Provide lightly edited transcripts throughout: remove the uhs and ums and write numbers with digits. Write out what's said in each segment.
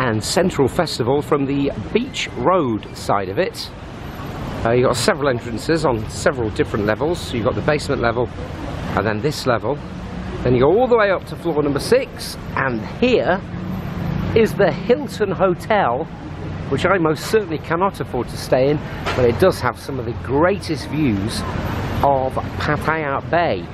and Central Festival from the Beach Road side of it. You've got several entrances on several different levels. So you've got the basement level and then this level. Then you go all the way up to floor number 6, and here is the Hilton Hotel, which I most certainly cannot afford to stay in, but it does have some of the greatest views of Pattaya Bay.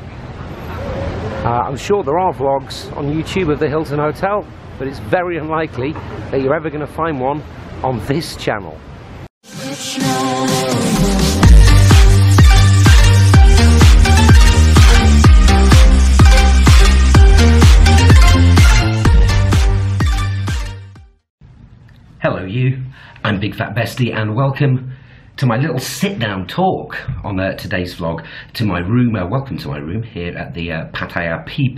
I'm sure there are vlogs on YouTube of the Hilton Hotel, but it's very unlikely that you're ever going to find one on this channel. Hello you, I'm Big Fat Bestie and welcome to my little sit-down talk on today's vlog to my room. Welcome to my room here at the Pattaya P+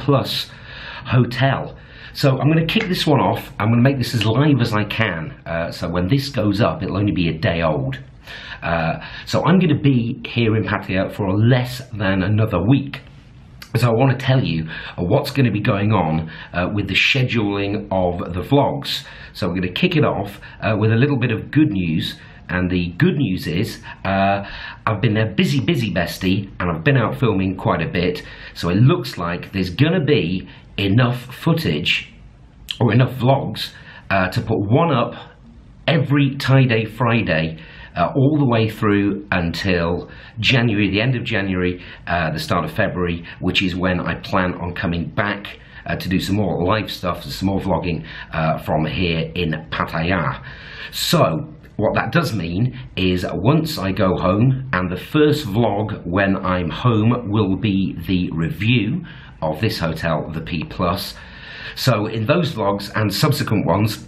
Hotel. So I'm going to kick this one off. I'm going to make this as live as I can, so when this goes up it'll only be a day old. So I'm going to be here in Pattaya for less than another week. So I want to tell you what's going to be going on with the scheduling of the vlogs. So we're going to kick it off with a little bit of good news. And the good news is I've been a busy bestie, and I've been out filming quite a bit. So it looks like there's going to be enough footage or enough vlogs to put one up every tie-day Friday all the way through until January, the end of January, the start of February, which is when I plan on coming back to do some more live stuff, some more vlogging from here in Pattaya. So what that does mean is once I go home, and the first vlog when I'm home will be the review of this hotel, the P+. So in those vlogs and subsequent ones,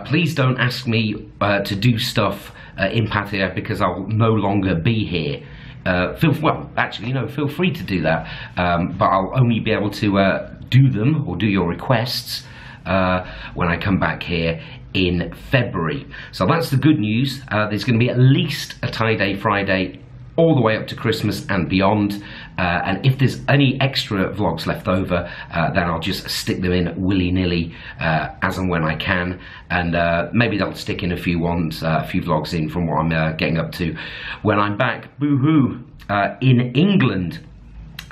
please don't ask me to do stuff in Pattaya because I'll no longer be here. Feel free to do that, but I'll only be able to do them or do your requests when I come back here in February. So that's the good news. There's going to be at least a tie-day Friday all the way up to Christmas and beyond, and if there's any extra vlogs left over, then I'll just stick them in willy-nilly as and when I can, and maybe they'll stick in a few vlogs in from what I'm getting up to when I'm back, boo-hoo, in England.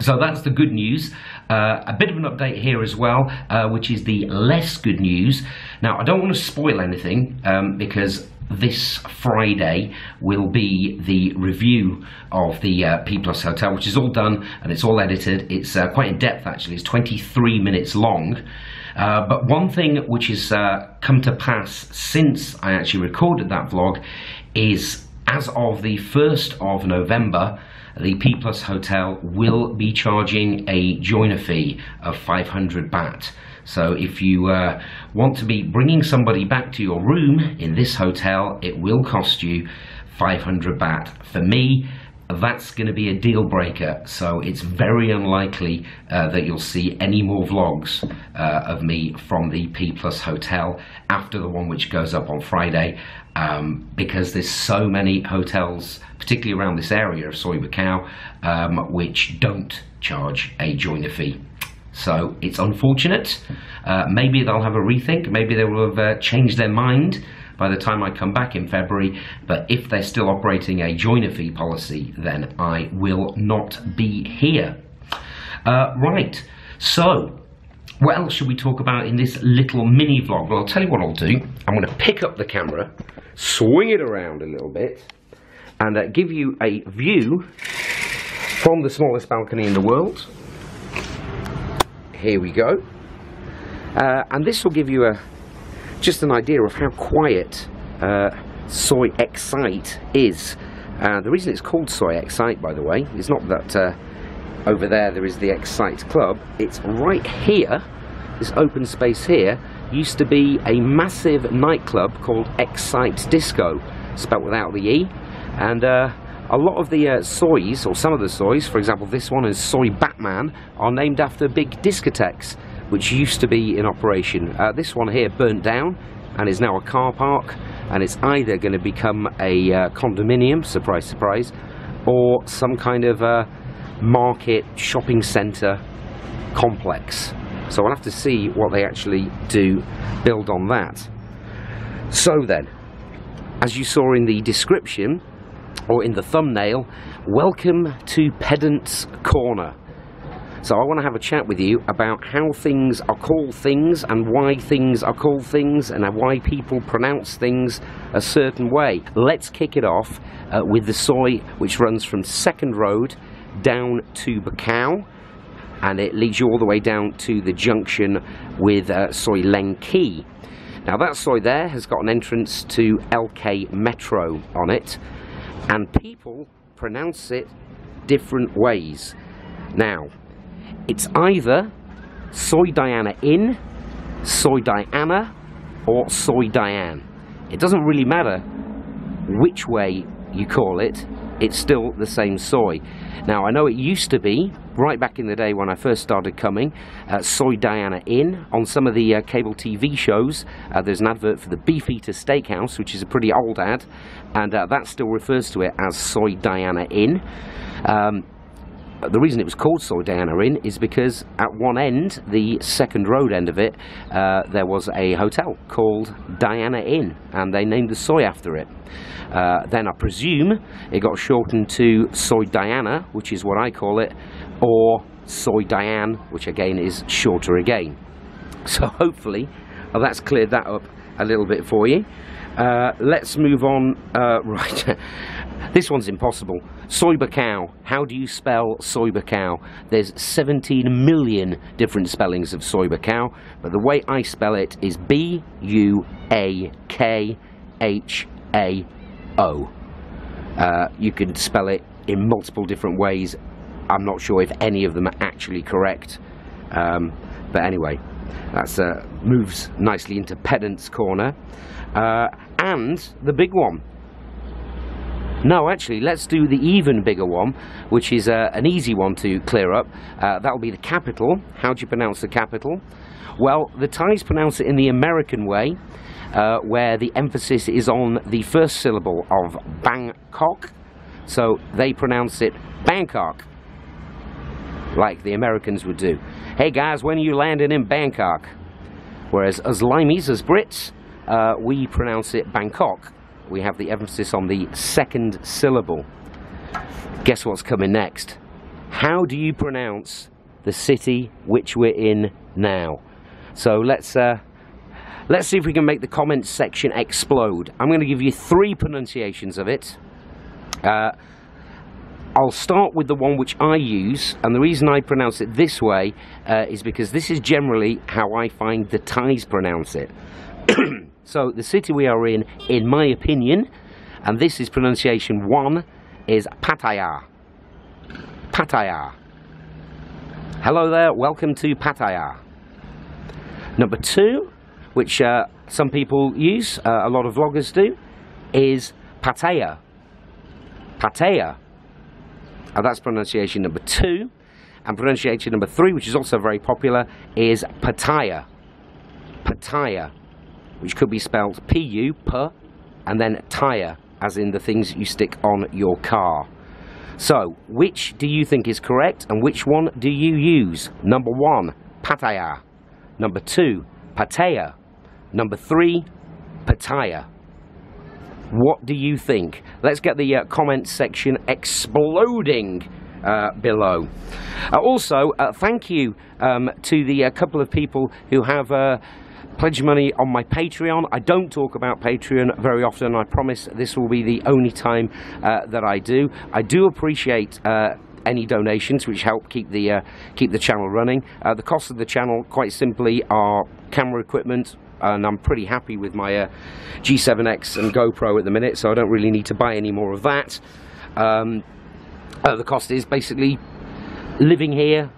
So that's the good news. A bit of an update here as well, which is the less good news. Now, I don't want to spoil anything because this Friday will be the review of the P+ Hotel, which is all done and it's all edited. It's quite in depth actually. It's 23 minutes long. But one thing which has come to pass since I actually recorded that vlog is, as of the 1st of November, the P+ Hotel will be charging a joiner fee of 500 baht. So if you want to be bringing somebody back to your room in this hotel, it will cost you 500 baht. For me, that's going to be a deal breaker, so it's very unlikely that you'll see any more vlogs of me from the P+ Hotel after the one which goes up on Friday, because there's so many hotels, particularly around this area of Soi Buakhao, which don't charge a joiner fee. So it's unfortunate. Maybe they'll have a rethink, maybe they will have changed their mind by the time I come back in February, but if they're still operating a joiner fee policy, then I will not be here. Right, so what else should we talk about in this little mini vlog? Well, I'll tell you what I'll do. I'm going to pick up the camera, swing it around a little bit, and give you a view from the smallest balcony in the world. Here we go. And this will give you just an idea of how quiet Soi Excite is. The reason it's called Soi Excite, by the way, is not that over there is the Excite Club. It's right here, this open space here, used to be a massive nightclub called Excite Disco, spelt without the E. And a lot of the sois, or some of the sois, for example this one is Soi Batman, are named after big discotheques which used to be in operation. This one here burnt down and is now a car park, and it's either going to become a condominium, surprise surprise, or some kind of market shopping centre complex. So we'll have to see what they actually do build on that. So then, as you saw in the description, or in the thumbnail, welcome to Pedant's Corner. So I want to have a chat with you about how things are called things, and why things are called things, and why people pronounce things a certain way. Let's kick it off with the soi, which runs from 2nd Road down to Bacau, and it leads you all the way down to the junction with soi Leng Key. Now that soi there has got an entrance to LK Metro on it, and people pronounce it different ways. Now, it's either Soi Diana Inn, Soi Diana, or Soi Diane. It doesn't really matter which way you call it, it's still the same soi. Now, I know it used to be, right back in the day when I first started coming, Soi Diana Inn. On some of the cable TV shows, there's an advert for the Beefeater Steakhouse, which is a pretty old ad, and that still refers to it as Soi Diana Inn. The reason it was called Soi Diana Inn is because at one end, the 2nd Road end of it, there was a hotel called Diana Inn, and they named the soi after it. Then I presume it got shortened to Soi Diana, which is what I call it, or Soi Diane, which again is shorter again. So hopefully that's cleared that up a little bit for you. Let's move on. Right, this one's impossible. Soi Bacau. How do you spell Soi Bacau? There's 17 million different spellings of Soi Bacau, but the way I spell it is B-U-A-K-H-A-O. You can spell it in multiple different ways. I'm not sure if any of them are actually correct, but anyway, that moves nicely into Pedant's Corner. And the big one. No, actually, let's do the even bigger one, which is an easy one to clear up. That'll be the capital. How do you pronounce the capital? Well, the Thais pronounce it in the American way, where the emphasis is on the first syllable of Bangkok. So they pronounce it Bangkok, like the Americans would do. Hey guys, when are you landing in Bangkok? Whereas as Limeys, as Brits, we pronounce it Bangkok. We have the emphasis on the 2nd syllable. Guess what's coming next? How do you pronounce the city which we're in now? So let's see if we can make the comments section explode. I'm going to give you 3 pronunciations of it. I'll start with the one which I use, and the reason I pronounce it this way is because this is generally how I find the Thais pronounce it. So the city we are in my opinion, and this is pronunciation 1, is Pattaya. Pattaya. Hello there, welcome to Pattaya. Number 2, which some people use, a lot of vloggers do, is Pattaya. Pattaya. That's pronunciation number 2. And pronunciation number 3, which is also very popular, is Pattaya. Pattaya, which could be spelled P-U, P, and then Taya, as in the things you stick on your car. So, which do you think is correct, and which one do you use? Number 1, Pattaya. Number 2, Pattaya. Number 3, Pattaya. What do you think? Let's get the comments section exploding below. Also, thank you to the couple of people who have pledged money on my Patreon. I don't talk about Patreon very often. I promise this will be the only time that I do. I do appreciate any donations which help keep the channel running. The cost of the channel, quite simply, are camera equipment, and I'm pretty happy with my G7X and GoPro at the minute, so I don't really need to buy any more of that. The cost is basically living here,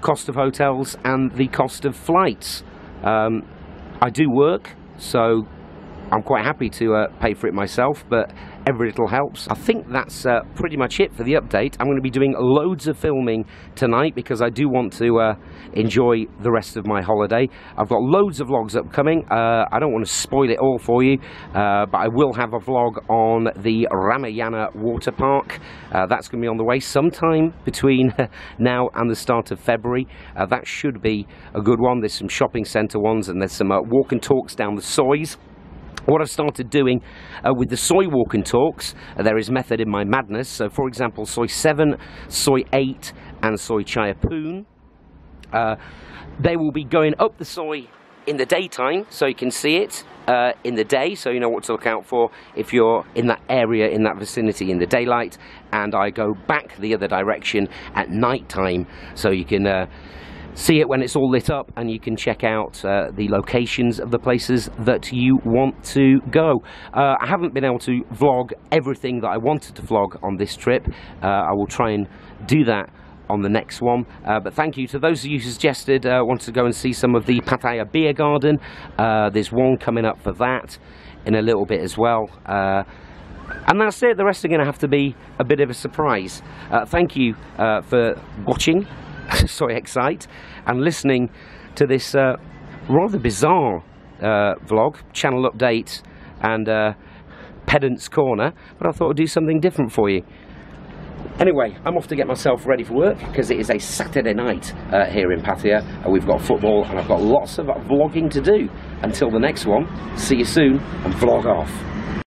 cost of hotels, and the cost of flights. I do work, so I'm quite happy to pay for it myself, but every little helps. I think that's pretty much it for the update. I'm going to be doing loads of filming tonight because I do want to enjoy the rest of my holiday. I've got loads of vlogs upcoming. I don't want to spoil it all for you, but I will have a vlog on the Ramayana water park. That's going to be on the way sometime between now and the start of February. That should be a good one. There's some shopping centre ones, and there's some walk and talks down the sois. What I've started doing with the soy walk and talks, there is method in my madness. So, for example, soy 7, soy 8, and soy Chayapoon. They will be going up the soy in the daytime, so you can see it in the day, so you know what to look out for if you're in that area, in that vicinity in the daylight. And I go back the other direction at night time, so you can see it when it's all lit up, and you can check out the locations of the places that you want to go. I haven't been able to vlog everything that I wanted to vlog on this trip. I will try and do that on the next one, but thank you to those of you who suggested wanted to go and see some of the Pattaya beer garden. There's one coming up for that in a little bit as well. And that's it. The rest are going to have to be a bit of a surprise. Thank you for watching Soy Excite and listening to this rather bizarre vlog, channel update and Pedant's Corner, but I thought I'd do something different for you. Anyway, I'm off to get myself ready for work because it is a Saturday night here in Pattaya. We've got football and I've got lots of vlogging to do. Until the next one, see you soon and vlog off.